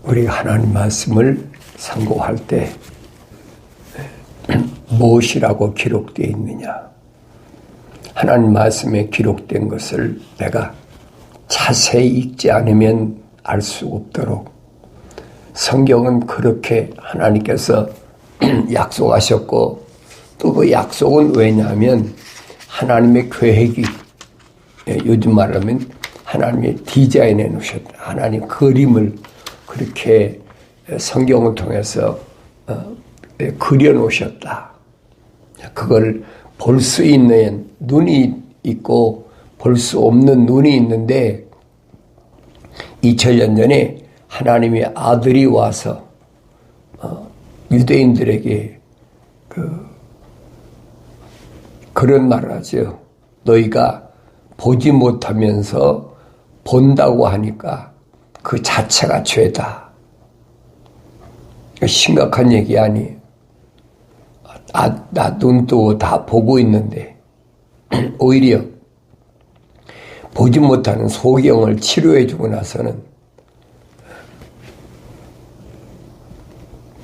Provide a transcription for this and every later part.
우리가 하나님 말씀을 상고할 때 무엇이라고 기록되어 있느냐? 하나님 말씀에 기록된 것을 내가 자세히 읽지 않으면 알 수 없도록 성경은 그렇게 하나님께서 약속하셨고, 또 그 약속은 왜냐하면 하나님의 계획이, 요즘 말하면 하나님의 디자인해 놓으셨다. 하나님 그림을 그렇게 성경을 통해서 그려 놓으셨다. 그걸 볼 수 있는 눈이 있고 볼 수 없는 눈이 있는데, 2000년 전에 하나님의 아들이 와서 유대인들에게 그런 말을 하죠. 너희가 보지 못하면서 본다고 하니까 그 자체가 죄다. 심각한 얘기 아니에요. 나 눈 뜨고 다 보고 있는데 오히려 보지 못하는 소경을 치료해주고 나서는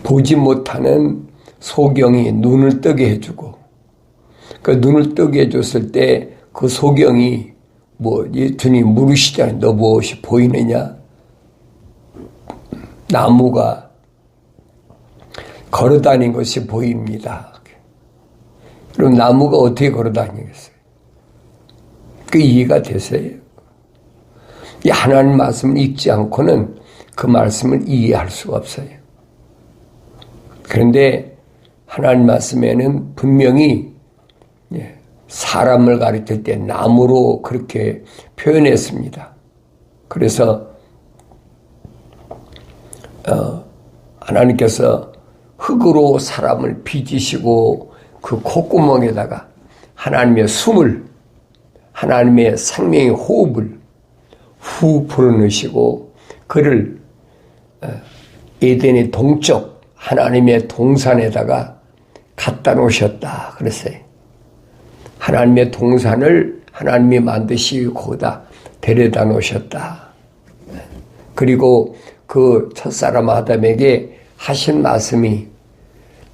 보지 못하는 소경이 눈을 뜨게 해주고, 그 눈을 뜨게 해줬을 때 그 소경이 주님 물으시잖아요. 너 무엇이 보이느냐? 나무가 걸어다닌 것이 보입니다. 그럼 나무가 어떻게 걸어다니겠어요? 그 이해가 되세요? 이 하나님 말씀을 읽지 않고는 그 말씀을 이해할 수가 없어요. 그런데 하나님 말씀에는 분명히 사람을 가르칠 때 나무로 그렇게 표현했습니다. 그래서 하나님께서 흙으로 사람을 빚으시고 그 콧구멍에다가 하나님의 숨을, 하나님의 생명의 호흡을 후 불어넣으시고 그를 에덴의 동쪽 하나님의 동산에다가 갖다 놓으셨다 그랬어요. 하나님의 동산을 하나님이 만드시고 거기다 데려다 놓으셨다. 그리고 그 첫사람 아담에게 하신 말씀이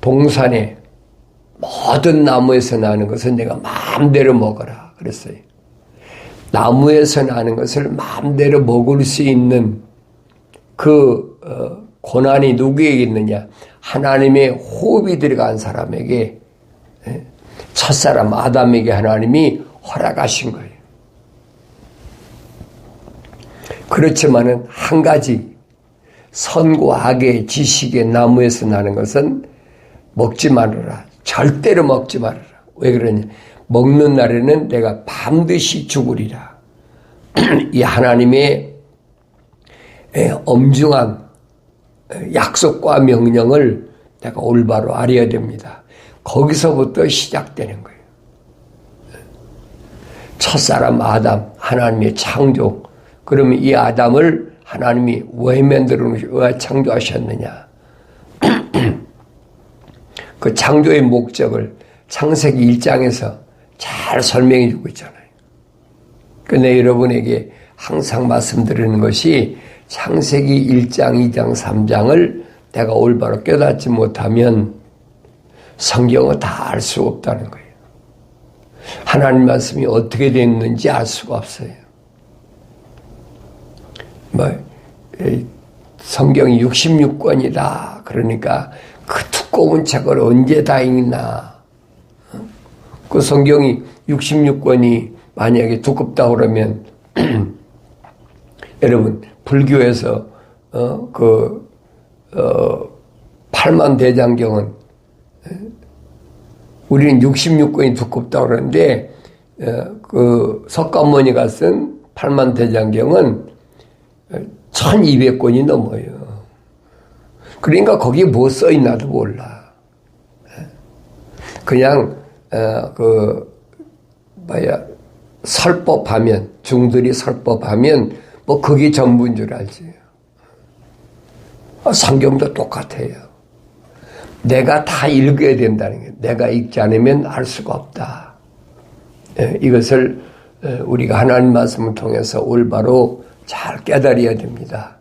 동산에 모든 나무에서 나는 것은 내가 마음대로 먹어라 그랬어요. 나무에서 나는 것을 마음대로 먹을 수 있는 그 고난이 누구에게 있느냐? 하나님의 호흡이 들어간 사람에게, 첫사람 아담에게 하나님이 허락하신 거예요. 그렇지만은 한 가지, 선과 악의 지식의 나무에서 나는 것은 먹지 말아라. 절대로 먹지 말아라. 왜 그러냐? 먹는 날에는 내가 반드시 죽으리라. 이 하나님의 엄중한 약속과 명령을 내가 올바로 알아야 됩니다. 거기서부터 시작되는 거예요. 첫사람 아담, 하나님의 창조. 그러면 이 아담을 하나님이 왜 창조하셨느냐? 그 창조의 목적을 창세기 1장에서 잘 설명해 주고 있잖아요. 근데 여러분에게 항상 말씀드리는 것이 창세기 1장, 2장, 3장을 내가 올바로 깨닫지 못하면 성경은 다 알 수 없다는 거예요. 하나님 말씀이 어떻게 됐는지 알 수가 없어요. 성경이 66권이다. 그러니까 그 두꺼운 책을 언제 다 읽나. 그 성경이 66권이 만약에 두껍다 그러면 여러분 불교에서 팔만대장경은 우리는 66권이 두껍다 그러는데 그 석가모니가 쓴 팔만대장경은 1200권이 넘어요. 그러니까 거기에 뭐 써있나도 몰라. 그냥 설법하면, 중들이 설법하면 뭐 그게 전부인 줄 알지. 성경도 똑같아요. 내가 다 읽어야 된다는 거예요. 내가 읽지 않으면 알 수가 없다. 이것을 우리가 하나님 말씀을 통해서 올바로 잘 깨달아야 됩니다.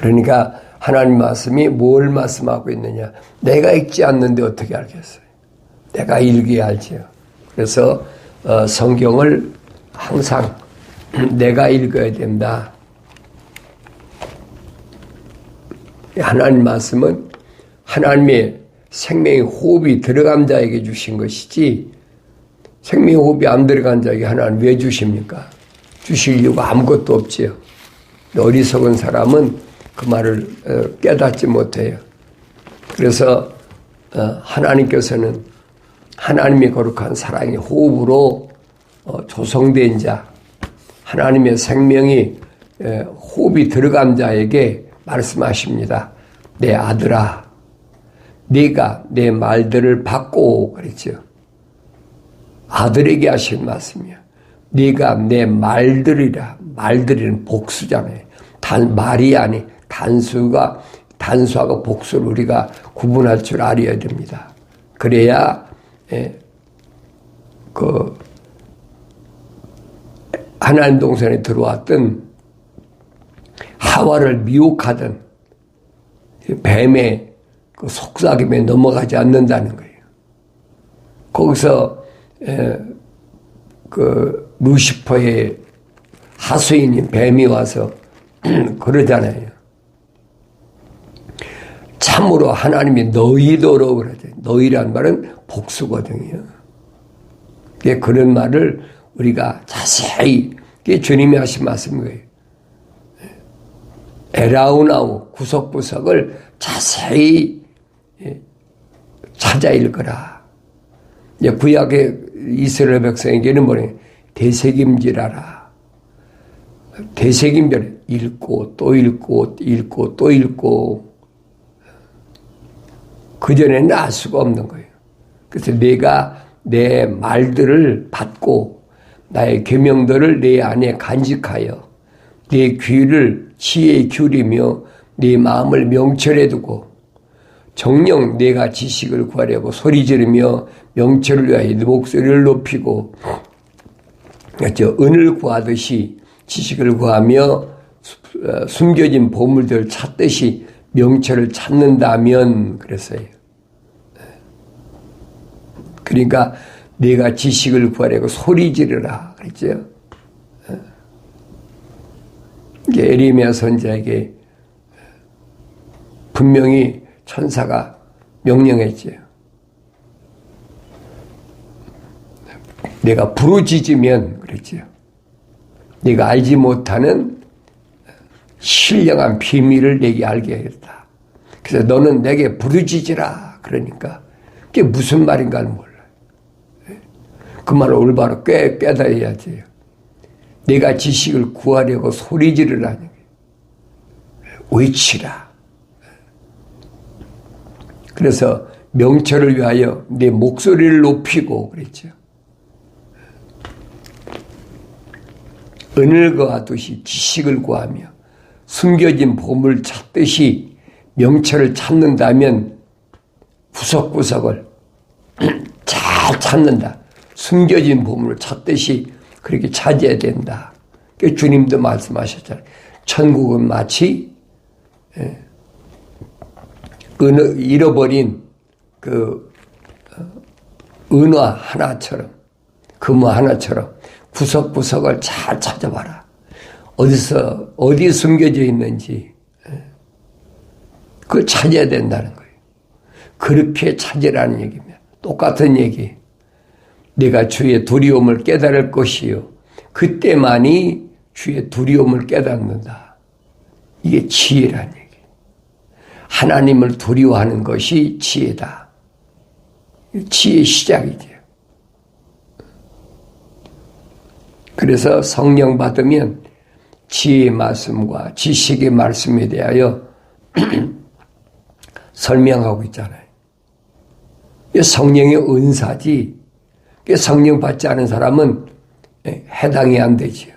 그러니까 하나님 말씀이 뭘 말씀하고 있느냐. 내가 읽지 않는데 어떻게 알겠어요? 내가 읽어야 알지요. 그래서 성경을 항상 내가 읽어야 된다. 하나님 말씀은 하나님의 생명의 호흡이 들어간 자에게 주신 것이지 생명의 호흡이 안 들어간 자에게 하나님 왜 주십니까? 주실 이유가 아무것도 없지요. 어리석은 사람은 그 말을 깨닫지 못해요. 그래서 하나님께서는 하나님의 거룩한 사랑의 호흡으로 조성된 자, 하나님의 생명이 호흡이 들어간 자에게 말씀하십니다. 내 아들아, 네가 내 말들을 받고 그랬죠. 아들에게 하신 말씀이야. 네가 내 말들이라. 말들이는 복수잖아요. 말이 아니 단수하고 복수를 우리가 구분할 줄 알아야 됩니다. 그래야 하나님 동산에 들어왔던 하와를 미혹하던 뱀의 그 속삭임에 넘어가지 않는다는 거예요. 거기서 그 루시퍼의 하수인인 뱀이 와서 그러잖아요. 참으로 하나님이 너희더러 그러죠. 너희란 말은 복수거든요. 그런 말을 우리가 자세히, 그게 주님이 하신 말씀이에요. 에라우나우 구석구석을 자세히 찾아 읽어라. 구약의 이스라엘 백성에게는 뭐래? 되새김질하라. 되새김질, 읽고 또 읽고 읽고 또 읽고. 그전에는 알 수가 없는 거예요. 그래서 내가 내 말들을 받고 나의 계명들을 내 안에 간직하여 내 귀를 지혜에 기울이며 네 마음을 명철에 두고 정녕 내가 지식을 구하려고 소리 지르며 명철을 위하여 네 목소리를 높이고 은을 구하듯이 지식을 구하며 숨겨진 보물들을 찾듯이 명철을 찾는다면 그랬어요. 그러니까 내가 지식을 구하려고 소리 지르라 그랬죠. 에레미야 선지자에게 분명히 천사가 명령했죠. 내가 부르짖으면 그랬죠. 네가 알지 못하는 신령한 비밀을 내게 알게 하겠다. 그래서 너는 내게 부르짖으라. 그러니까 그게 무슨 말인가를 몰라요. 그 말을 올바로 깨달아야지. 내가 지식을 구하려고 소리 지르라는 게 외치라. 그래서 명철을 위하여 내 목소리를 높이고 그랬죠. 은을 구하듯이 지식을 구하며 숨겨진 보물을 찾듯이 명철을 찾는다면 구석구석을 잘 찾는다. 숨겨진 보물을 찾듯이 그렇게 찾아야 된다. 주님도 말씀하셨잖아요. 천국은 마치 잃어버린 그 은화 하나처럼, 금화 하나처럼 구석구석을 잘 찾아봐라. 어디 숨겨져 있는지 그걸 찾아야 된다는 거예요. 그렇게 찾으라는 얘기입니다. 똑같은 얘기. 내가 주의 두려움을 깨달을 것이요. 그때만이 주의 두려움을 깨닫는다. 이게 지혜라는 얘기. 하나님을 두려워하는 것이 지혜다. 지혜의 시작이죠. 그래서 성령 받으면 지혜의 말씀과 지식의 말씀에 대하여 설명하고 있잖아요. 성령의 은사지. 성령 받지 않은 사람은 해당이 안 되지요.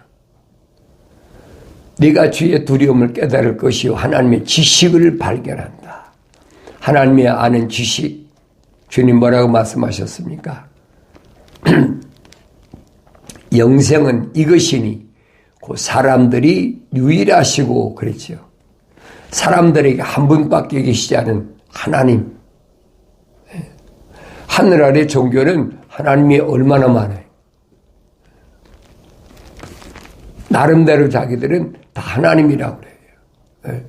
네가 주의 두려움을 깨달을 것이요. 하나님의 지식을 발견한다. 하나님의 아는 지식. 주님 뭐라고 말씀하셨습니까? 영생은 이것이니 그 사람들이 유일하시고 그랬죠. 사람들에게 한 분밖에 계시지 않은 하나님. 하늘 아래 종교는 하나님이 얼마나 많아요. 나름대로 자기들은 다 하나님이라고 그래요.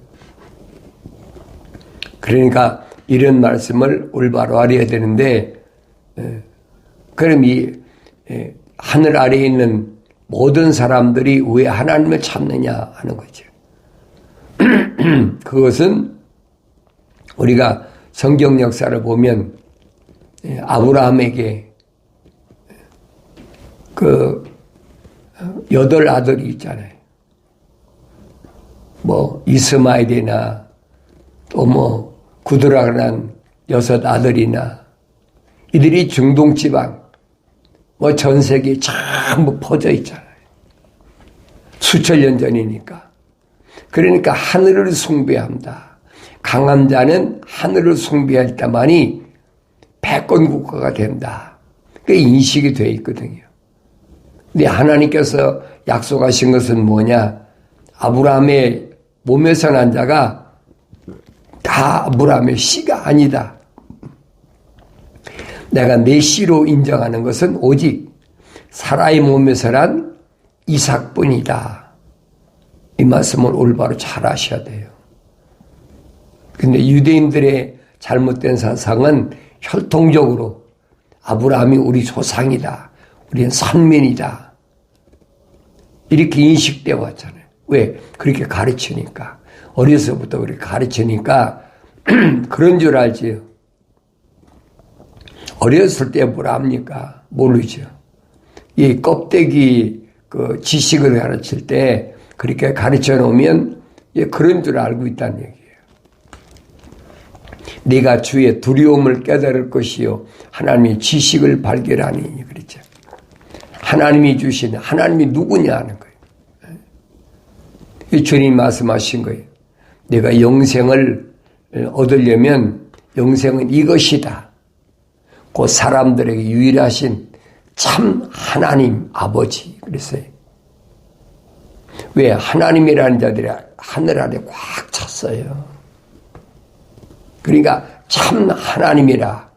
그러니까 이런 말씀을 올바로 알아야 되는데, 그럼 이 하늘 아래에 있는 모든 사람들이 왜 하나님을 찾느냐 하는 거죠. 그것은 우리가 성경 역사를 보면 아브라함에게 그 8 아들이 있잖아요. 뭐 이스마엘이나 또 뭐 구드라란 6 아들이나 이들이 중동 지방 뭐 전 세계에 전부 퍼져 있잖아요. 수천 년 전이니까. 그러니까 하늘을 숭배한다. 강한 자는 하늘을 숭배할 때만이 패권 국가가 된다. 그 인식이 되어 있거든요. 근데 하나님께서 약속하신 것은 뭐냐? 아브라함의 몸에서 난 자가 다 아브라함의 씨가 아니다. 내가 내 씨로 인정하는 것은 오직 사라의 몸에서 난 이삭뿐이다. 이 말씀을 올바로 잘 아셔야 돼요. 근데 유대인들의 잘못된 사상은 혈통적으로 아브라함이 우리 조상이다. 우리는 선민이다. 이렇게 인식되어 왔잖아요. 왜? 그렇게 가르치니까. 어려서부터 그렇게 가르치니까 그런 줄 알지요. 어렸을 때 뭘 압니까? 모르죠. 이 껍데기 그 지식을 가르칠 때 그렇게 가르쳐 놓으면 그런 줄 알고 있다는 얘기예요. 네가 주의 두려움을 깨달을 것이요 하나님의 지식을 발견하니 그랬죠. 하나님이 주신 하나님이 누구냐 하는 거예요. 주님 말씀하신 거예요. 내가 영생을 얻으려면 영생은 이것이다. 그 사람들에게 유일하신 참 하나님 아버지 그랬어요. 왜? 하나님이라는 자들이 하늘 아래 꽉 찼어요. 그러니까 참 하나님이라.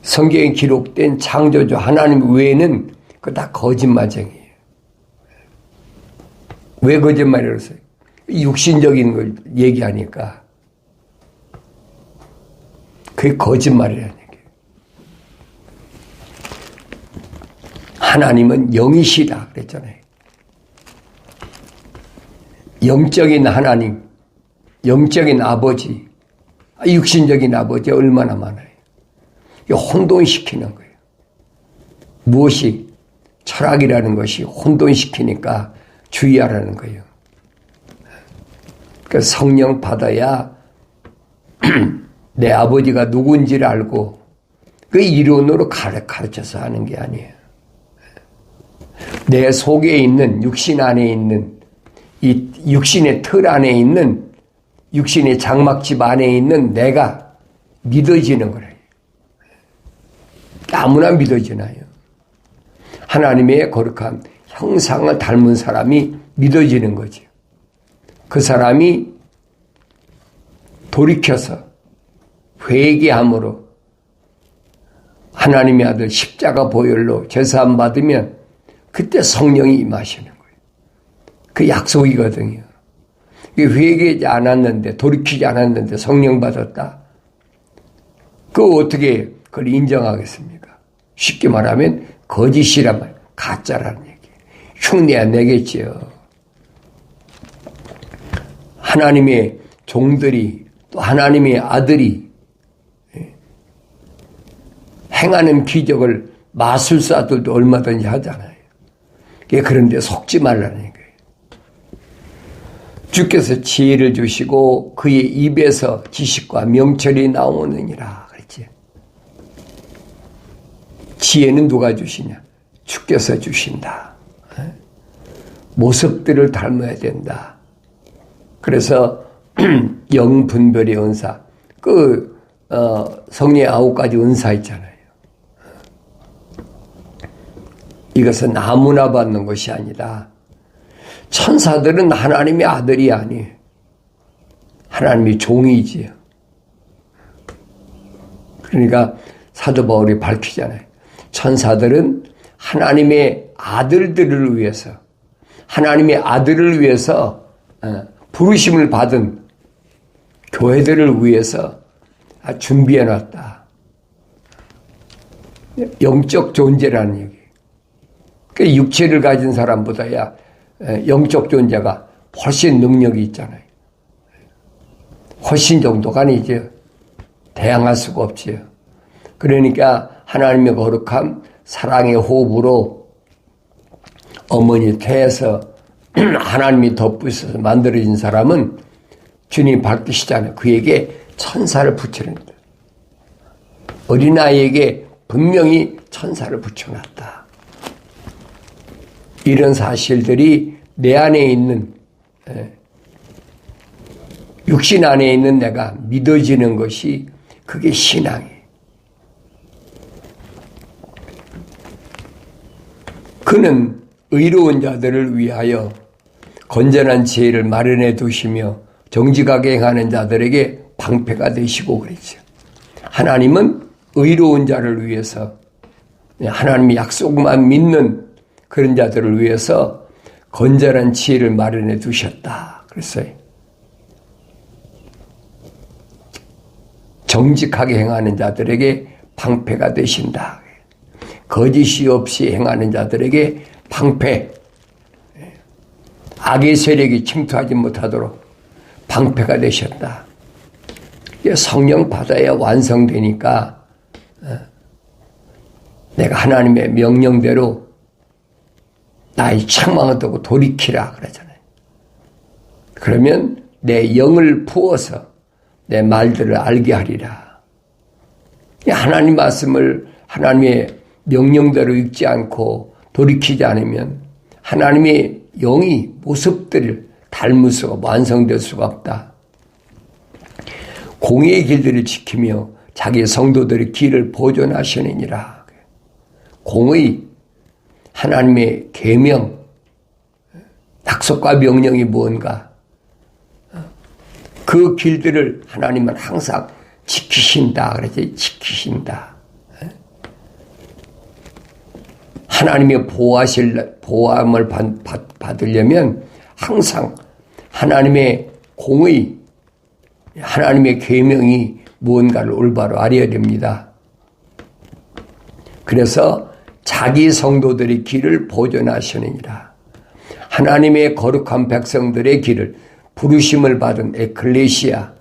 성경에 기록된 창조주 하나님 외에는 그거 다 거짓말쟁이에요. 왜 거짓말이라고 써요? 육신적인 걸 얘기하니까. 그게 거짓말이라는 얘기예요. 하나님은 영이시다 그랬잖아요. 영적인 하나님, 영적인 아버지, 육신적인 아버지 얼마나 많아요. 혼돈시키는 거예요. 무엇이? 철학이라는 것이 혼돈시키니까 주의하라는 거예요. 그 성령 받아야 내 아버지가 누군지를 알고 그 이론으로 가르쳐서 하는 게 아니에요. 내 속에 있는 육신 안에 있는 이 육신의 틀 안에 있는 육신의 장막집 안에 있는 내가 믿어지는 거예요. 아무나 믿어지나요? 하나님의 거룩한 형상을 닮은 사람이 믿어지는 거죠. 그 사람이 돌이켜서 회개함으로 하나님의 아들 십자가 보혈로 제사함 받으면 그때 성령이 임하시는 거예요. 그 약속이거든요. 회개하지 않았는데 돌이키지 않았는데 성령 받았다. 그거 어떻게 그걸 인정하겠습니까? 쉽게 말하면 거짓이란 말, 가짜라는 얘기예요. 흉내 안 내겠지요. 하나님의 종들이 또 하나님의 아들이 행하는 기적을 마술사들도 얼마든지 하잖아요. 그런데 속지 말라는 얘기예요. 주께서 지혜를 주시고 그의 입에서 지식과 명철이 나오느니라 그랬지. 지혜는 누가 주시냐? 주께서 주신다. 모습들을 닮아야 된다. 그래서 영분별의 은사, 성령의 9가지 은사 있잖아요. 이것은 아무나 받는 것이 아니라 천사들은 하나님의 아들이 아니에요. 하나님의 종이지요. 그러니까 사도 바울이 밝히잖아요. 천사들은 하나님의 아들들을 위해서, 하나님의 아들을 위해서 부르심을 받은 교회들을 위해서 준비해 놨다. 영적 존재라는 얘기. 그 육체를 가진 사람보다야 영적 존재가 훨씬 능력이 있잖아요. 훨씬 정도가 아니죠. 대항할 수가 없지요. 그러니까 하나님의 거룩함, 사랑의 호흡으로 어머니 태에서 하나님이 덧부셔서 만들어진 사람은 주님이 밝히시잖아요. 그에게 천사를 붙여놓는다. 어린아이에게 분명히 천사를 붙여놨다. 이런 사실들이 내 안에 있는, 육신 안에 있는 내가 믿어지는 것이 그게 신앙이에요. 그는 의로운 자들을 위하여 건전한 지혜를 마련해 두시며 정직하게 행하는 자들에게 방패가 되시고 그랬죠. 하나님은 의로운 자를 위해서, 하나님의 약속만 믿는 그런 자들을 위해서 건전한 지혜를 마련해 두셨다 그랬어요. 정직하게 행하는 자들에게 방패가 되신다. 거짓이 없이 행하는 자들에게 방패, 악의 세력이 침투하지 못하도록 방패가 되셨다. 성령 받아야 완성되니까 내가 하나님의 명령대로 나의 책망을 두고 돌이키라 그러잖아요. 그러면 내 영을 부어서 내 말들을 알게 하리라. 하나님 말씀을 하나님의 명령대로 읽지 않고 돌이키지 않으면 하나님의 영이 모습들을 닮을 수가, 완성될 수가 없다. 공의의 길들을 지키며 자기 성도들의 길을 보존하시느니라. 공의, 하나님의 계명, 약속과 명령이 무언가, 그 길들을 하나님은 항상 지키신다. 그래서 지키신다. 하나님의 보호함을 받으려면 항상 하나님의 공의, 하나님의 계명이 무언가를 올바로 알아야 됩니다. 그래서 자기 성도들의 길을 보존하시느니라. 하나님의 거룩한 백성들의 길을, 부르심을 받은 에클레시아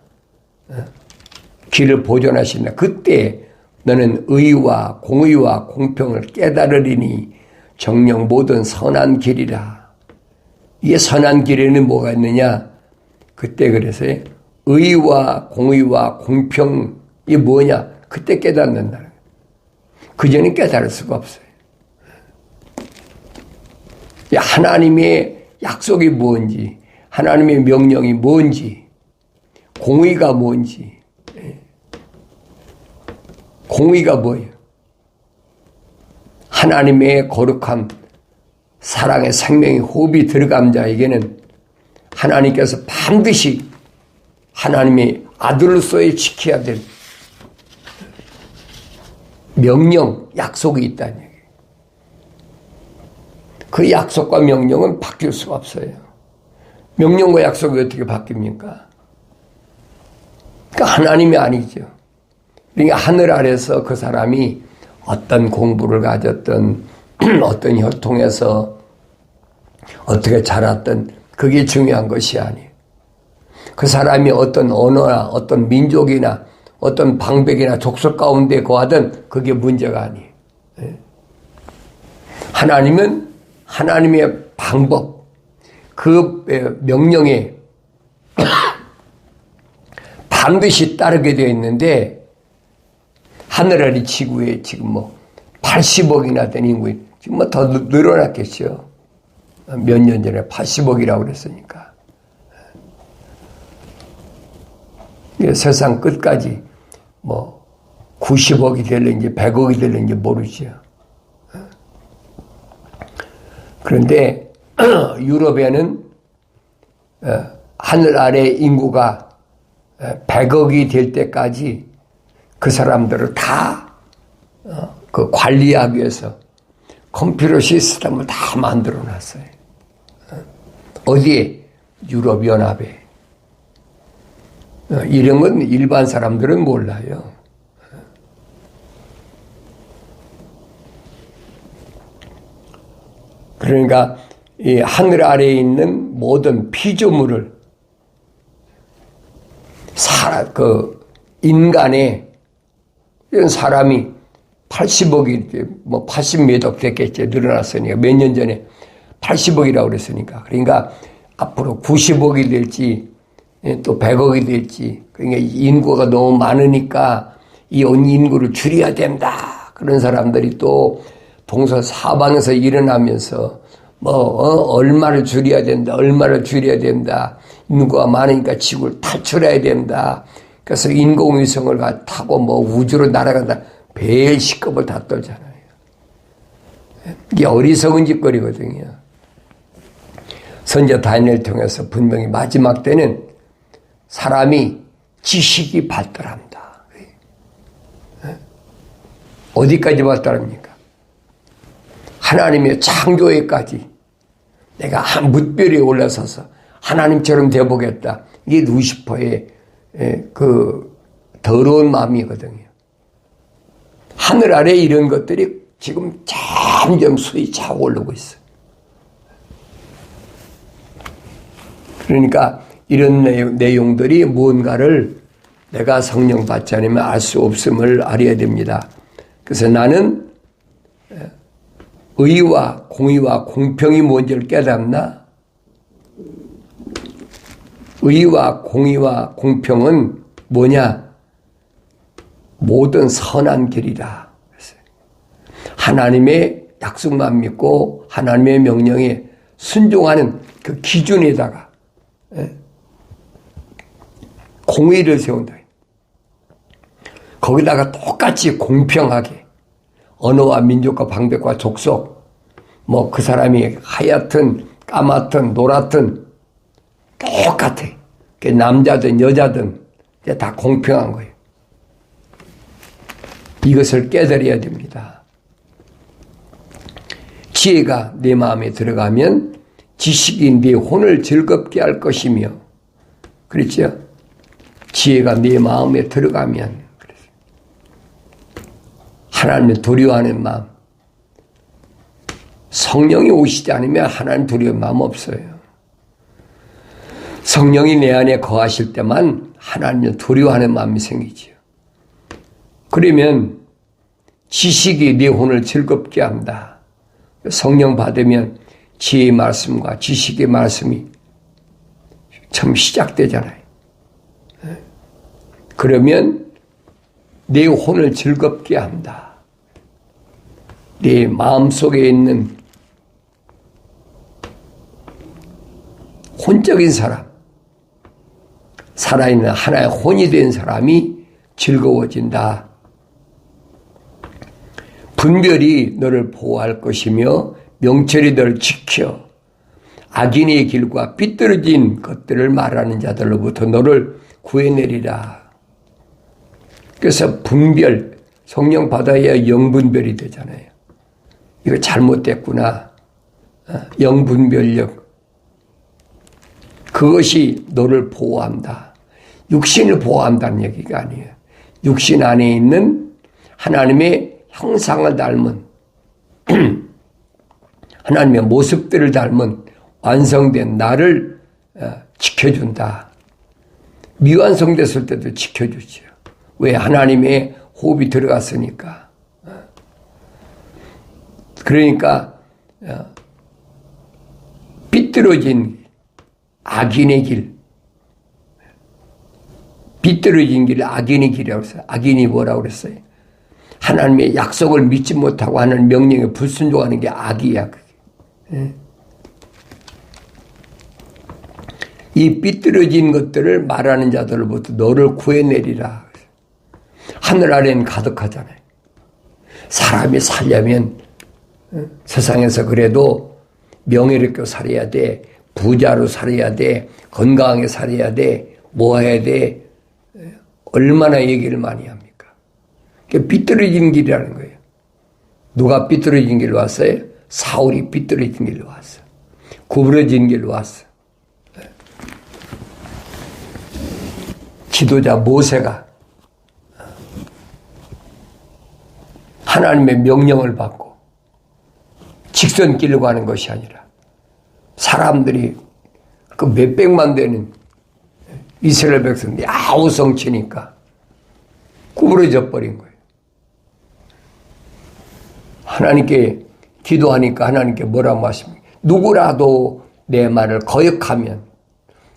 길을 보존하신다. 그때 너는 의와 공의와 공평을 깨달으리니 정녕 모든 선한 길이라. 이게 선한 길에는 뭐가 있느냐? 그때 그래서 의와 공의와 공평이 뭐냐? 그때 깨닫는다. 그전엔 깨달을 수가 없어요. 하나님의 약속이 뭔지, 하나님의 명령이 뭔지, 공의가 뭔지, 공의가 뭐예요? 하나님의 거룩함, 사랑의 생명의 호흡이 들어간 자에게는 하나님께서 반드시 하나님의 아들로서의 지켜야 될 명령, 약속이 있다는 얘기예요. 그 약속과 명령은 바뀔 수가 없어요. 명령과 약속이 어떻게 바뀝니까? 그러니까 하나님이 아니죠. 그러니까 하늘 아래서 그 사람이 어떤 공부를 가졌든 어떤 혈통에서 어떻게 자랐든 그게 중요한 것이 아니에요. 그 사람이 어떤 언어나 어떤 민족이나 어떤 방백이나 족속 가운데 거하든 그게 문제가 아니에요. 하나님은 하나님의 방법, 그 명령에 반드시 따르게 되어 있는데 하늘 아래 지구에 지금 80억이나 된 인구에 지금 더 늘어났겠죠. 몇 년 전에 80억이라고 그랬으니까. 세상 끝까지 90억이 될는지 100억이 될는지 모르죠. 그런데 유럽에는 하늘 아래 인구가 100억이 될 때까지 그 사람들을 다 그 관리하기 위해서 컴퓨터 시스템을 다 만들어 놨어요. 어디에? 유럽연합에. 이런 건 일반 사람들은 몰라요. 그러니까 이 하늘 아래에 있는 모든 피조물을 인간의 이런 사람이 80억이 뭐 80몇 억 됐겠지. 늘어났으니까 몇 년 전에 80억이라고 그랬으니까. 그러니까 앞으로 90억이 될지 또 100억이 될지. 그러니까 인구가 너무 많으니까 이 인구를 줄여야 된다. 그런 사람들이 또 동서사방에서 일어나면서 얼마를 줄여야 된다. 얼마를 줄여야 된다. 인구가 많으니까 지구를 탈출해야 된다. 그래서 인공위성을 타고 우주로 날아간다. 별 시급을 다 떨잖아요. 이게 어리석은 짓거리거든요. 선지자 다니엘을 통해서 분명히 마지막 때는 사람이 지식이 발달합니다. 어디까지 발달합니까? 하나님의 창조에까지 내가 한 뭇별에 올라서서 하나님처럼 되어보겠다. 이게 루시퍼의 그 더러운 마음이거든요. 하늘 아래 이런 것들이 지금 점점 수위 차고 오르고 있어요. 그러니까 이런 내용들이 무언가를 내가 성령 받지 않으면 알 수 없음을 알아야 됩니다. 그래서 나는 의와 공의와 공평이 뭔지를 깨닫나? 의와 공의와 공평은 뭐냐? 모든 선한 길이다. 하나님의 약속만 믿고 하나님의 명령에 순종하는 그 기준에다가 공의를 세운다. 거기다가 똑같이 공평하게 언어와 민족과 방백과 족속 그 사람이 하얗든 까맣든 노랗든 똑같아. 남자든 여자든 다 공평한 거예요. 이것을 깨달아야 됩니다. 지혜가 내 마음에 들어가면 지식이 내 혼을 즐겁게 할 것이며, 그렇죠? 지혜가 내 마음에 들어가면 하나님을 두려워하는 마음, 성령이 오시지 않으면 하나님 두려워하는 마음 없어요. 성령이 내 안에 거하실 때만 하나님을 두려워하는 마음이 생기지요. 그러면 지식이 내 혼을 즐겁게 한다. 성령 받으면 지혜의 말씀과 지식의 말씀이 처음 시작되잖아요. 그러면 내 혼을 즐겁게 한다. 내 마음속에 있는 혼적인 사람, 살아있는 하나의 혼이 된 사람이 즐거워진다. 분별이 너를 보호할 것이며 명철이 너를 지켜 악인의 길과 삐뚤어진 것들을 말하는 자들로부터 너를 구해내리라. 그래서 분별, 성령 받아야 영분별이 되잖아요. 이거 잘못됐구나. 영분별력. 그것이 너를 보호한다. 육신을 보호한다는 얘기가 아니에요. 육신 안에 있는 하나님의 형상을 닮은 하나님의 모습들을 닮은 완성된 나를 지켜준다. 미완성됐을 때도 지켜주죠. 왜? 하나님의 호흡이 들어갔으니까. 그러니까 삐뚤어진 악인의 길, 삐뚤어진 길, 악인의 길이라고 했어요. 악인이 뭐라고 그랬어요? 하나님의 약속을 믿지 못하고 하는 명령에 불순종하는 게 악이야. 그게. 이 삐뚤어진 것들을 말하는 자들로부터 너를 구해내리라. 하늘 아래는 가득하잖아요. 사람이 살려면 세상에서 그래도 명예롭게 살아야 돼. 부자로 살아야 돼. 건강하게 살아야 돼. 뭐 해야 돼. 얼마나 얘기를 많이 합니까? 그게 삐뚤어진 길이라는 거예요. 누가 삐뚤어진 길로 왔어요? 사울이 삐뚤어진 길로 왔어. 구부러진 길로 왔어. 지도자 모세가 하나님의 명령을 받고 직선길로 가는 것이 아니라 사람들이 그 몇백만 되는 이스라엘 백성들이 아우성치니까 구부러져 버린 거예요. 하나님께 기도하니까 하나님께 뭐라고 하십니까? 누구라도 내 말을 거역하면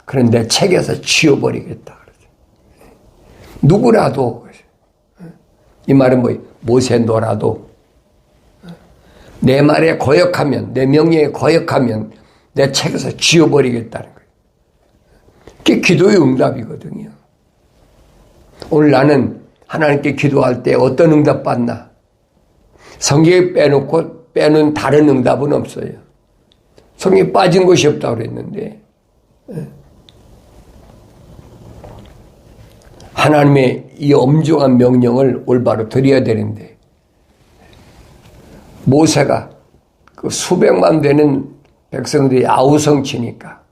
그런 내 책에서 지워버리겠다. 누구라도, 이 말은 뭐예요? 모세노라도 내 말에 거역하면, 내 명령에 거역하면 내 책에서 지워버리겠다는 거예요. 그게 기도의 응답이거든요. 오늘 나는 하나님께 기도할 때 어떤 응답 받나? 성경에 빼놓은 다른 응답은 없어요. 성경에 빠진 것이 없다고 그랬는데, 하나님의 이 엄중한 명령을 올바로 드려야 되는데, 모세가 그 수백만 되는 백성들이 아우성치니까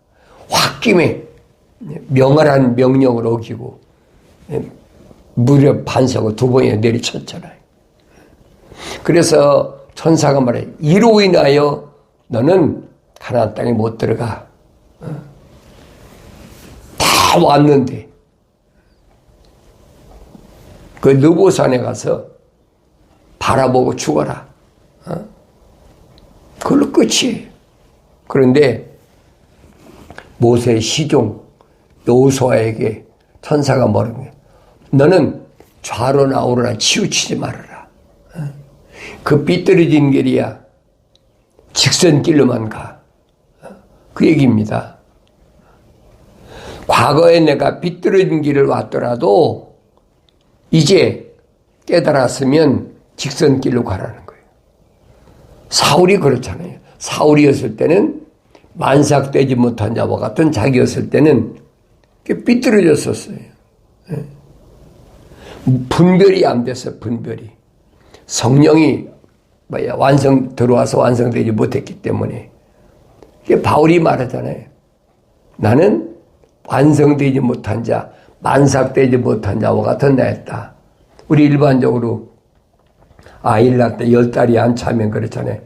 홧김에 명활한 명령을 어기고 무려 반석을 2번이나 내리쳤잖아요. 그래서 천사가 말해, 이로 인하여 너는 가나안 땅에 못 들어가. 다 왔는데 그 느보산에 가서 바라보고 죽어라. 그걸로 끝이에요. 그런데 모세의 시종 여호수아에게 천사가 뭐라고 해요? 너는 좌로나 우로나 치우치지 말아라. 그 삐뚤어진 길이야. 직선길로만 가. 그 얘기입니다. 과거에 내가 삐뚤어진 길을 왔더라도 이제 깨달았으면 직선길로 가라는 거예요. 사울이 그렇잖아요. 사울이었을 때는 만삭되지 못한 자와 같은 자기였을 때는 삐뚤어졌었어요. 분별이 안 됐어요. 분별이. 성령이 들어와서 완성되지 못했기 때문에. 바울이 말하잖아요. 나는 완성되지 못한 자, 만삭되지 못한 자와 같은 나였다. 우리 일반적으로 아이를 낳을 때 10달이 안 차면 그렇잖아요.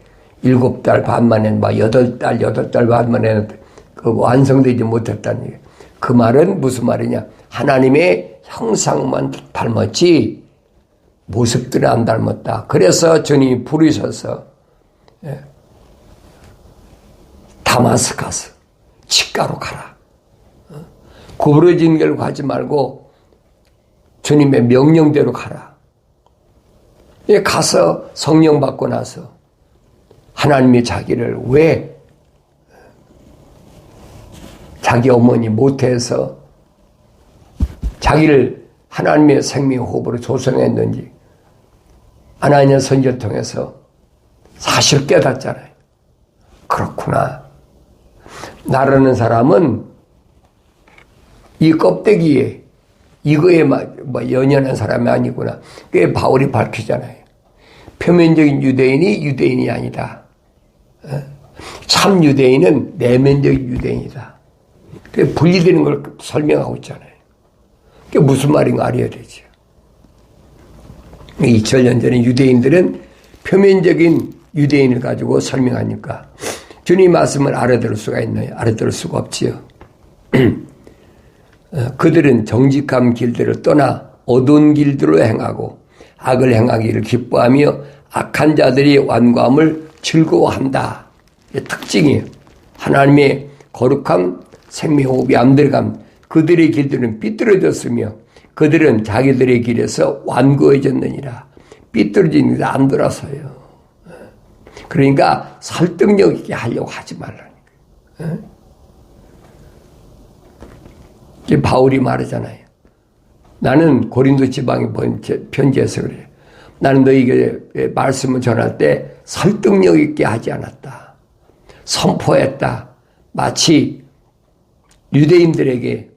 7달 반 만에 8달 반 만에 그 완성되지 못했다는 얘기예요. 그 말은 무슨 말이냐? 하나님의 형상만 닮았지 모습들은 안 닮았다. 그래서 주님이 부르셔서 다마스카스 직가로 가라. 구부러진 길로 가지 말고 주님의 명령대로 가라. 가서 성령 받고 나서 하나님이 자기를 왜 자기 어머니 모태에서 자기를 하나님의 생명 호흡으로 조성했는지 아나니아 선지자를 통해서 사실 깨닫잖아요. 그렇구나. 나라는 사람은 이 껍데기에 이거에 연연한 사람이 아니구나. 그게 바울이 밝히잖아요. 표면적인 유대인이 유대인이 아니다. 참 유대인은 내면적인 유대인이다. 그게 분리되는 걸 설명하고 있잖아요. 그게 무슨 말인가 알아야 되죠. 2000년 전에 유대인들은 표면적인 유대인을 가지고 설명하니까 주님 말씀을 알아들을 수가 있나요? 알아들을 수가 없지요. 그들은 정직한 길들을 떠나 어두운 길들로 행하고 악을 행하기를 기뻐하며 악한 자들이 완고함을 즐거워한다. 특징이에요. 하나님의 거룩함, 생명호흡이 안 들어감. 그들의 길들은 삐뚤어졌으며 그들은 자기들의 길에서 완고해졌느니라. 삐뚤어진 길을 안 돌아서요. 그러니까 설득력 있게 하려고 하지 말라니까. 바울이 말하잖아요. 나는 고린도 지방에 편지해서 그래요. 나는 너에게 말씀을 전할 때 설득력 있게 하지 않았다. 선포했다. 마치 유대인들에게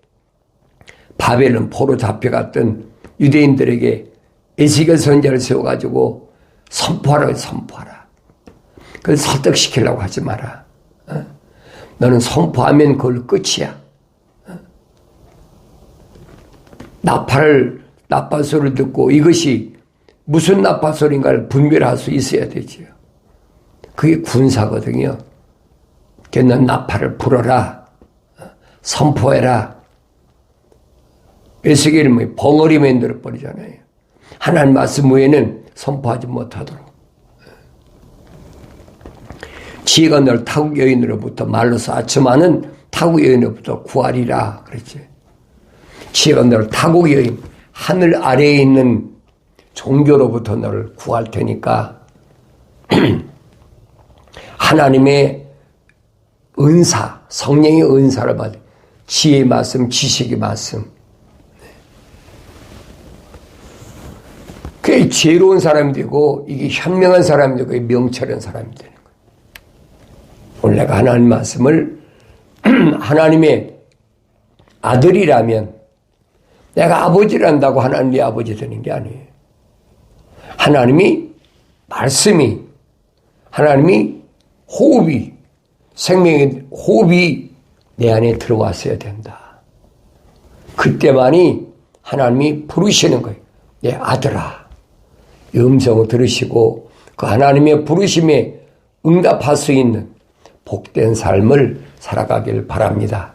바벨론 포로 잡혀갔던 유대인들에게 에스겔 선지자를 세워가지고 선포하라. 그걸 설득시키려고 하지 마라. 너는 선포하면 그걸 끝이야. 나쁜 소리를 듣고 이것이 무슨 나쁜 소리인가를 분별할 수 있어야 되지요. 그게 군사거든요. 걔는 나팔을 불어라. 선포해라. 에스겔은 뭐 벙어리 만들어 버리잖아요. 하나님 말씀 외에는 선포하지 못하도록. 지혜가 너를 타국 여인으로부터 말로서 아첨하는 타국 여인으로부터 구하리라 그랬지. 지혜가 너를 타국 여인, 하늘 아래에 있는 종교로부터 너를 구할 테니까 하나님의 은사, 성령의 은사를 받아 지혜의 말씀, 지식의 말씀. 그게 지혜로운 사람이 되고 이게 현명한 사람이 되고 명철한 사람이 되는 거예요. 오늘 내가 하나님 말씀을 하나님의 아들이라면 내가 아버지를 한다고 하나님이 아버지 되는 게 아니에요. 하나님이 말씀이 하나님이 호흡이 생명의 호흡이 내 안에 들어왔어야 된다. 그때만이 하나님이 부르시는 거예요. 내 아들아. 음성을 들으시고 그 하나님의 부르심에 응답할 수 있는 복된 삶을 살아가길 바랍니다.